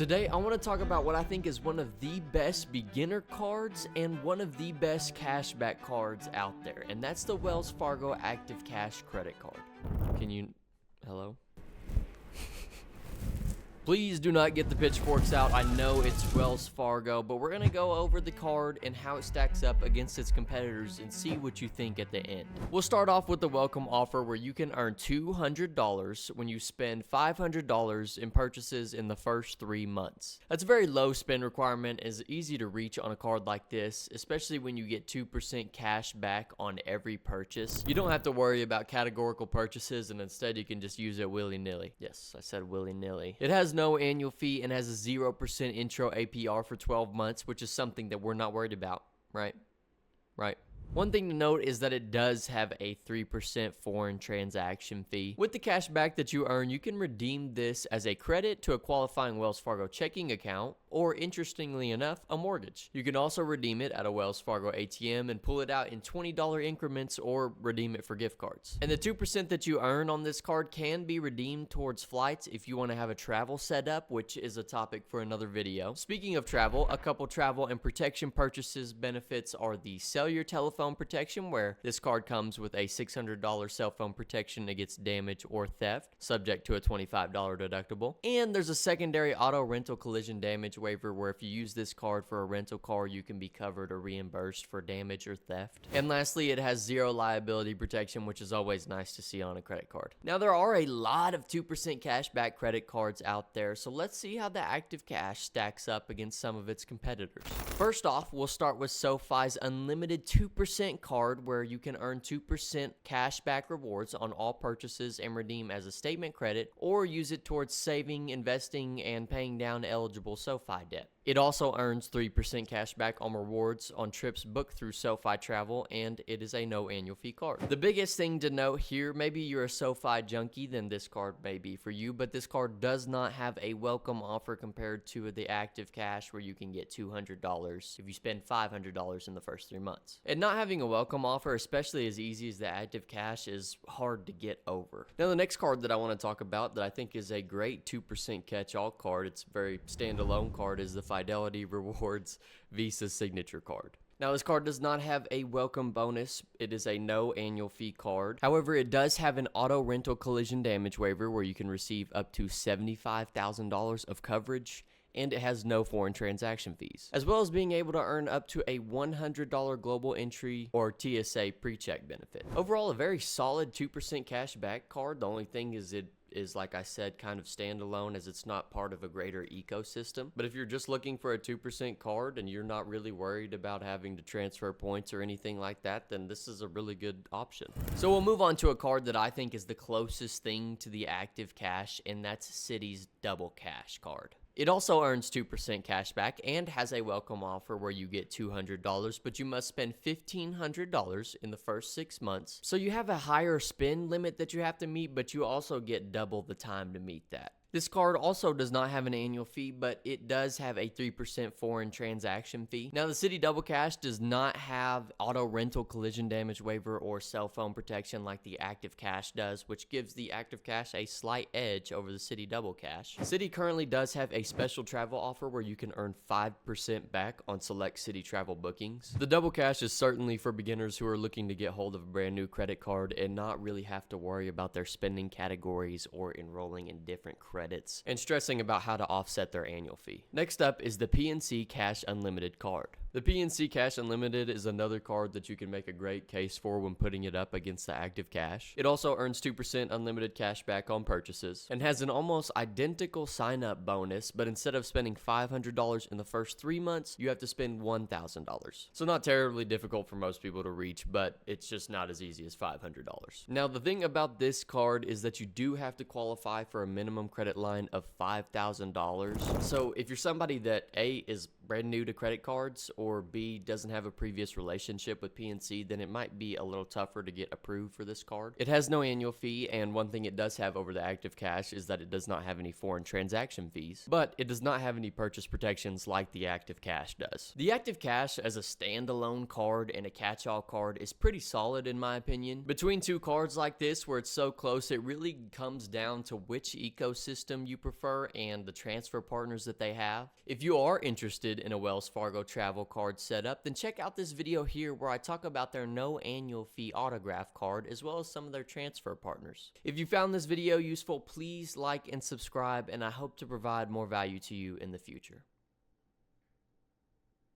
Today, I want to talk about what I think is one of the best beginner cards and one of the best cashback cards out there, and that's the Wells Fargo Active Cash credit card. Hello? Please do not get the pitchforks out. I know it's Wells Fargo, but we're going to go over the card and how it stacks up against its competitors and see what you think at the end. We'll start off with the welcome offer where you can earn $200 when you spend $500 in purchases in the first 3 months. That's a very low spend requirement. It's easy to reach on a card like this, especially when you get 2% cash back on every purchase. You don't have to worry about categorical purchases, and instead you can just use it willy-nilly. Yes, I said willy-nilly. It has no annual fee and has a 0% intro APR for 12 months, which is something that we're not worried about, right? Right. One thing to note is that it does have a 3% foreign transaction fee. With the cash back that you earn, you can redeem this as a credit to a qualifying Wells Fargo checking account, or interestingly enough, a mortgage. You can also redeem it at a Wells Fargo ATM and pull it out in $20 increments or redeem it for gift cards. And the 2% that you earn on this card can be redeemed towards flights if you want to have a travel setup, which is a topic for another video. Speaking of travel, a couple travel and protection purchases benefits are the cellular telephone protection, where this card comes with a $600 cell phone protection against damage or theft, subject to a $25 deductible. And there's a secondary auto rental collision damage waiver, where if you use this card for a rental car, you can be covered or reimbursed for damage or theft. And lastly, it has zero liability protection, which is always nice to see on a credit card. Now, there are a lot of 2% cashback credit cards out there, so let's see how the Active Cash stacks up against some of its competitors. First off, we'll start with SoFi's unlimited 2% card, where you can earn 2% cashback rewards on all purchases and redeem as a statement credit, or use it towards saving, investing, and paying down eligible SoFi debt. It also earns 3% cash back on rewards on trips booked through SoFi Travel, and it is a no annual fee card. The biggest thing to note here, maybe you're a SoFi junkie, then this card may be for you, but this card does not have a welcome offer compared to the Active Cash, where you can get $200 if you spend $500 in the first 3 months. And not having a welcome offer, especially as easy as the Active Cash, is hard to get over. Now, the next card that I want to talk about that I think is a great 2% catch-all card, it's a very standalone card, is the Fidelity Rewards Visa Signature Card. Now, this card does not have a welcome bonus. It is a no annual fee card. However, it does have an auto rental collision damage waiver, where you can receive up to $75,000 of coverage, and it has no foreign transaction fees, as well as being able to earn up to a $100 global entry or TSA pre-check benefit. Overall, a very solid 2% cash back card. The only thing is it is, like I said, kind of standalone, as it's not part of a greater ecosystem. But if you're just looking for a 2% card and you're not really worried about having to transfer points or anything like that, then this is a really good option. So we'll move on to a card that I think is the closest thing to the Active Cash, and that's Citi's Double Cash card. It also earns 2% cash back and has a welcome offer where you get $200, but you must spend $1,500 in the first 6 months. So you have a higher spend limit that you have to meet, but you also get double the time to meet that. This card also does not have an annual fee, but it does have a 3% foreign transaction fee. Now, the Citi Double Cash does not have auto rental collision damage waiver or cell phone protection like the Active Cash does, which gives the Active Cash a slight edge over the Citi Double Cash. Citi currently does have a special travel offer where you can earn 5% back on select Citi travel bookings. The Double Cash is certainly for beginners who are looking to get hold of a brand new credit card and not really have to worry about their spending categories or enrolling in different credits and stressing about how to offset their annual fee. Next up is the PNC Cash Unlimited card. The PNC Cash Unlimited is another card that you can make a great case for when putting it up against the Active Cash. It also earns 2% unlimited cash back on purchases and has an almost identical sign-up bonus, but instead of spending $500 in the first 3 months, you have to spend $1,000. So not terribly difficult for most people to reach, but it's just not as easy as $500. Now, the thing about this card is that you do have to qualify for a minimum credit line of $5,000. So if you're somebody that A, is brand new to credit cards, or B, doesn't have a previous relationship with PNC, then it might be a little tougher to get approved for this card. It has no annual fee, and one thing it does have over the Active Cash is that it does not have any foreign transaction fees, but it does not have any purchase protections like the Active Cash does. The Active Cash as a standalone card and a catch-all card is pretty solid in my opinion. Between two cards like this where it's so close, it really comes down to which ecosystem you prefer and the transfer partners that they have. If you are interested in a Wells Fargo travel card setup, then check out this video here where I talk about their no annual fee autograph card as well as some of their transfer partners. If you found this video useful, please like and subscribe, and I hope to provide more value to you in the future.